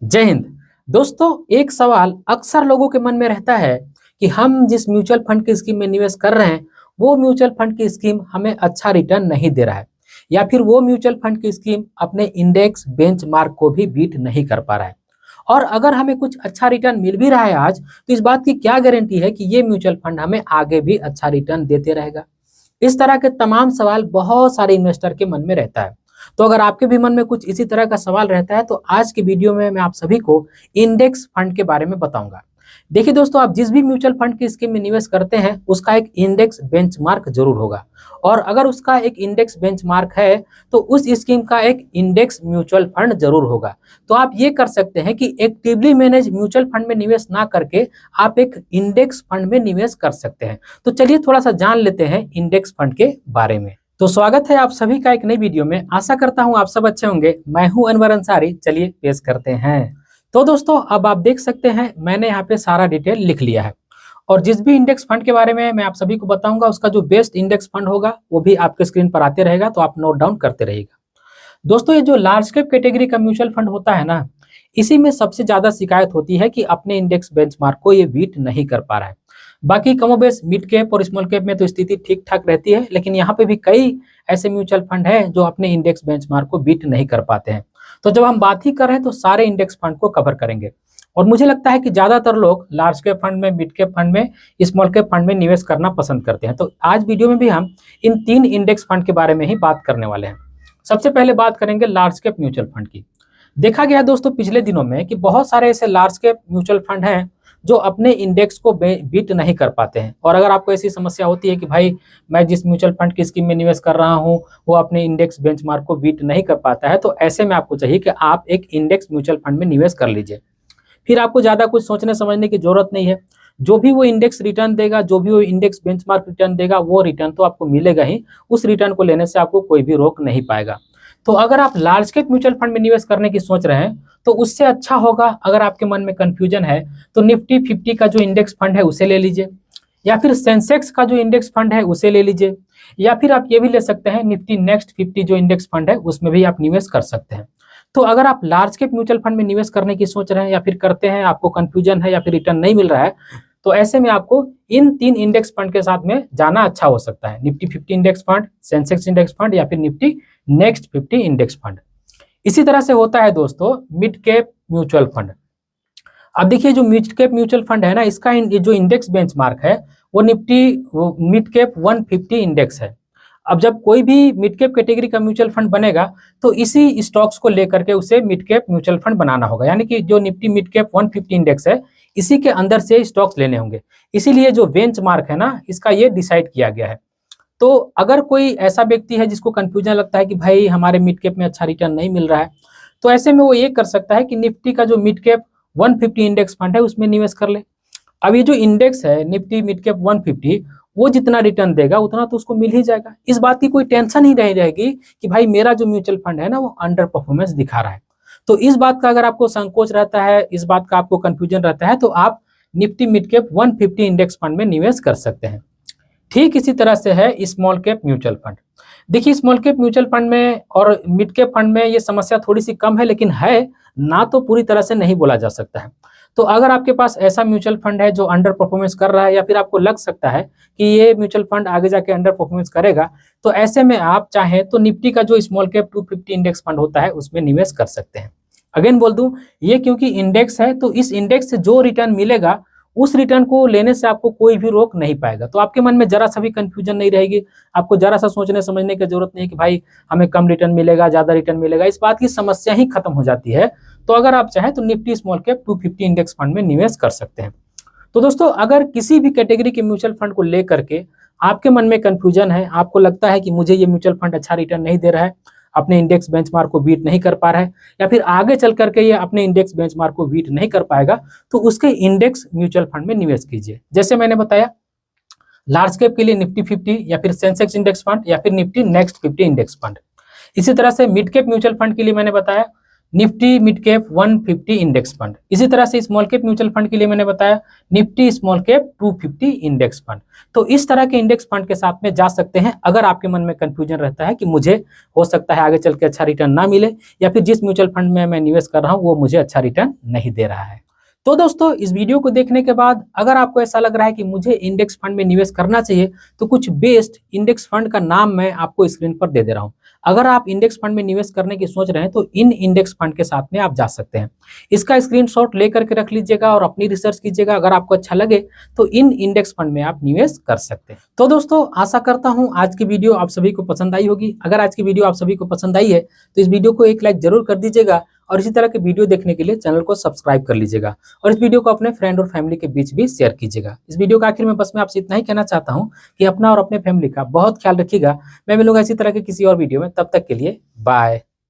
जय हिंद। दोस्तों, एक सवाल अक्सर लोगों के मन में रहता है कि हम जिस म्यूचुअल फंड की स्कीम में निवेश कर रहे हैं वो म्यूचुअल फंड की स्कीम हमें अच्छा रिटर्न नहीं दे रहा है, या फिर वो म्यूचुअल फंड की स्कीम अपने इंडेक्स बेंचमार्क को भी बीट नहीं कर पा रहा है। और अगर हमें कुछ अच्छा रिटर्न मिल भी रहा है आज, तो इस बात की क्या गारंटी है कि ये म्यूचुअल फंड हमें आगे भी अच्छा रिटर्न देते रहेगा। इस तरह के तमाम सवाल बहुत सारे इन्वेस्टर के मन में रहता है। तो अगर आपके भी मन में कुछ इसी तरह का सवाल रहता है तो आज की वीडियो में मैं आप सभी को इंडेक्स फंड के बारे में बताऊंगा। देखिए दोस्तों, आप जिस भी म्यूचुअल फंड की स्कीम में निवेश करते हैं उसका एक इंडेक्स बेंचमार्क जरूर होगा, और अगर उसका एक इंडेक्स बेंचमार्क है तो उस स्कीम का एक इंडेक्स म्यूचुअल फंड जरूर होगा। तो आप ये कर सकते हैं कि एक्टिवली मैनेज म्यूचुअल फंड में निवेश ना करके आप एक इंडेक्स फंड में निवेश कर सकते हैं। तो चलिए थोड़ा सा जान लेते हैं इंडेक्स फंड के बारे में। तो स्वागत है आप सभी का एक नई वीडियो में। आशा करता हूं आप सब अच्छे होंगे। मैं हूं अनवर अंसारी। चलिए पेश करते हैं। तो दोस्तों, अब आप देख सकते हैं मैंने यहाँ पे सारा डिटेल लिख लिया है, और जिस भी इंडेक्स फंड के बारे में मैं आप सभी को बताऊंगा उसका जो बेस्ट इंडेक्स फंड होगा वो भी आपके स्क्रीन पर आते रहेगा, तो आप नोट डाउन करते रहिएगा। दोस्तों, ये जो लार्ज कैप कैटेगरी का म्यूचुअल फंड होता है ना, इसी में सबसे ज्यादा शिकायत होती है कि अपने इंडेक्स बेंचमार्क को ये बीट नहीं कर पा रहा है। बाकी कमोबेश मिड कैप और स्मॉल कैप में तो स्थिति ठीक ठाक रहती है, लेकिन यहाँ पे भी कई ऐसे म्यूचुअल फंड है जो अपने इंडेक्स बेंचमार्क को बीट नहीं कर पाते हैं। तो जब हम बात ही कर रहे हैं तो सारे इंडेक्स फंड को कवर करेंगे, और मुझे लगता है कि ज्यादातर लोग लार्ज कैप फंड में, मिड कैप फंड में, स्मॉल कैप फंड में निवेश करना पसंद करते हैं। तो आज वीडियो में भी हम इन 3 इंडेक्स फंड के बारे में ही बात करने वाले हैं। सबसे पहले बात करेंगे लार्ज कैप म्यूचुअल फंड की। देखा गया दोस्तों पिछले दिनों में कि बहुत सारे ऐसे लार्ज कैप म्यूचुअल फंड हैं जो अपने इंडेक्स को बीट नहीं कर पाते हैं। और अगर आपको ऐसी समस्या होती है कि भाई मैं जिस म्यूचुअल फंड की स्कीम में निवेश कर रहा हूं वो अपने इंडेक्स बेंचमार्क को बीट नहीं कर पाता है, तो ऐसे में आपको चाहिए कि आप एक इंडेक्स म्यूचुअल फंड में निवेश कर लीजिए। फिर आपको ज्यादा कुछ सोचने समझने की जरूरत नहीं है। जो भी वो इंडेक्स रिटर्न देगा, जो भी वो इंडेक्स बेंचमार्क रिटर्न देगा, वो रिटर्न तो आपको मिलेगा ही। उस रिटर्न को लेने से आपको कोई भी रोक नहीं पाएगा। तो अगर आप लार्ज कैप म्यूचुअल फंड में निवेश करने की सोच रहे हैं तो उससे अच्छा होगा, अगर आपके मन में कंफ्यूजन है तो निफ्टी 50 का जो इंडेक्स फंड है उसे ले लीजिए, या फिर सेंसेक्स का जो इंडेक्स फंड है उसे ले लीजिए, या फिर आप ये भी ले सकते हैं निफ्टी नेक्स्ट 50 जो इंडेक्स फंड है उसमें भी आप निवेश कर सकते हैं। तो अगर आप लार्ज कैप म्यूचुअल फंड में निवेश करने की सोच रहे हैं या फिर करते हैं, आपको कंफ्यूजन है या फिर रिटर्न नहीं मिल रहा है, तो ऐसे में आपको इन 3 इंडेक्स फंड के साथ में जाना अच्छा हो सकता है। Nifty 50 index fund, Sensex index fund, या फिर निफ्टी नेक्स्ट 50 इंडेक्स फंड। इसी तरह से होता है दोस्तों मिड कैप म्यूचुअल फंड। अब देखिए जो मिड कैप म्यूचुअल फंड है ना, इसका जो इंडेक्स बेंचमार्क है वो निफ्टी मिड कैप 150 इंडेक्स है। अब जब कोई भी मिड कैप कैटेगरी का म्यूचुअल फंड बनेगा तो इसी स्टॉक्स को लेकर के उसे मिड कैप म्यूचुअल फंड बनाना होगा, यानी कि जो निफ्टी मिड कैप 150 इंडेक्स है इसी के अंदर से स्टॉक्स लेने होंगे। इसीलिए जो बेंचमार्क है ना, इसका ये डिसाइड किया गया है। तो अगर कोई ऐसा व्यक्ति है जिसको कंफ्यूजन लगता है कि भाई हमारे मिड कैप में अच्छा रिटर्न नहीं मिल रहा है, तो ऐसे में वो ये कर सकता है कि निफ्टी का जो मिड कैप 150 इंडेक्स फंड है उसमें निवेश कर ले। अब ये जो इंडेक्स है निफ्टी मिड कैप 150, वो जितना रिटर्न देगा उतना तो उसको मिल ही जाएगा। इस बात की कोई टेंशन ही नहीं रहेगी कि भाई मेरा जो म्यूचुअल फंड है ना वो अंडर परफॉर्मेंस दिखा रहा है। तो इस बात का अगर आपको संकोच रहता है, इस बात का आपको कंफ्यूजन रहता है, तो आप Nifty mid cap 150 index fund में निवेश कर सकते हैं। ठीक इसी तरह से है स्मॉल कैप म्यूचुअल फंड। देखिए स्मॉल कैप म्यूचुअल फंड में और मिड कैप फंड में ये समस्या थोड़ी सी कम है, लेकिन है ना, तो पूरी तरह से नहीं बोला जा सकता है। तो अगर आपके पास ऐसा म्यूचुअल फंड है जो अंडर परफॉर्मेंस कर रहा है, या फिर आपको लग सकता है कि ये म्यूचुअल फंड आगे जाके अंडर परफॉर्मेंस करेगा, तो ऐसे में आप चाहें तो निफ्टी का जो स्मॉल कैप 250 इंडेक्स फंड होता है उसमें निवेश कर सकते हैं। अगेन बोल दूं, ये क्योंकि इंडेक्स है तो इस इंडेक्स से जो रिटर्न मिलेगा उस रिटर्न को लेने से आपको कोई भी रोक नहीं पाएगा। तो आपके मन में जरा सा भी कंफ्यूजन नहीं रहेगी, आपको जरा सा सोचने समझने की जरूरत नहीं कि भाई हमें कम रिटर्न मिलेगा, ज्यादा रिटर्न मिलेगा, इस बात की समस्या ही खत्म हो जाती है। तो अगर आप चाहें तो Nifty small cap 250 index fund में निवेश कर सकते हैं। तो दोस्तों, अगर किसी भी कैटेगरी के म्यूचुअल फंड को लेकर के आपके मन में कंफ्यूजन है, आपको लगता है कि मुझे ये म्यूचुअल फंड अच्छा रिटर्न नहीं दे रहा है, अपने इंडेक्स बेंचमार्क को बीट नहीं कर पा रहा है, या फिर आगे चल करके ये अपने इंडेक्स बेंचमार्क को बीट नहीं कर पाएगा, तो उसके इंडेक्स म्यूचुअल फंड में निवेश कीजिए। जैसे मैंने बताया, लार्ज कैप के लिए निफ्टी 50 या फिर सेंसेक्स इंडेक्स फंड या फिर निफ्टी नेक्स्ट 50 इंडेक्स फंड। इसी तरह से मिड कैप म्यूचुअल फंड के लिए मैंने बताया Nifty mid cap 150 index fund. इसी तरह से स्मॉल कैप म्यूचुअल फंड के लिए मैंने बताया Nifty small cap 250 index fund. तो इस तरह के इंडेक्स फंड के साथ में जा सकते हैं अगर आपके मन में कंफ्यूजन रहता है कि मुझे हो सकता है आगे चल के अच्छा रिटर्न ना मिले, या फिर जिस म्यूचुअल फंड में मैं निवेश कर रहा हूं वो मुझे अच्छा रिटर्न नहीं दे रहा है। तो दोस्तों इस वीडियो को देखने के बाद अगर आपको ऐसा लग रहा है कि मुझे इंडेक्स फंड में निवेश करना चाहिए, तो कुछ बेस्ट इंडेक्स फंड का नाम मैं आपको स्क्रीन पर दे दे रहा हूं। अगर आप इंडेक्स फंड में निवेश करने की सोच रहे हैं तो इन इंडेक्स फंड के साथ में आप जा सकते हैं। इसका स्क्रीनशॉट लेकर के रख लीजिएगा और अपनी रिसर्च कीजिएगा। अगर आपको अच्छा लगे तो इन इंडेक्स फंड में आप निवेश कर सकते हैं। तो दोस्तों आशा करता हूं आज की वीडियो आप सभी को पसंद आई होगी। अगर आज की वीडियो आप सभी को पसंद आई है तो इस वीडियो को एक लाइक जरूर कर दीजिएगा और इसी तरह के वीडियो देखने के लिए चैनल को सब्सक्राइब कर लीजिएगा और इस वीडियो को अपने फ्रेंड और फैमिली के बीच भी शेयर कीजिएगा। इस वीडियो का आखिर में बस मैं आपसे इतना ही कहना चाहता हूं कि अपना और अपने फैमिली का बहुत ख्याल रखिएगा। मैं मिलूंगा इसी तरह के किसी और वीडियो में, तब तक के लिए बाय।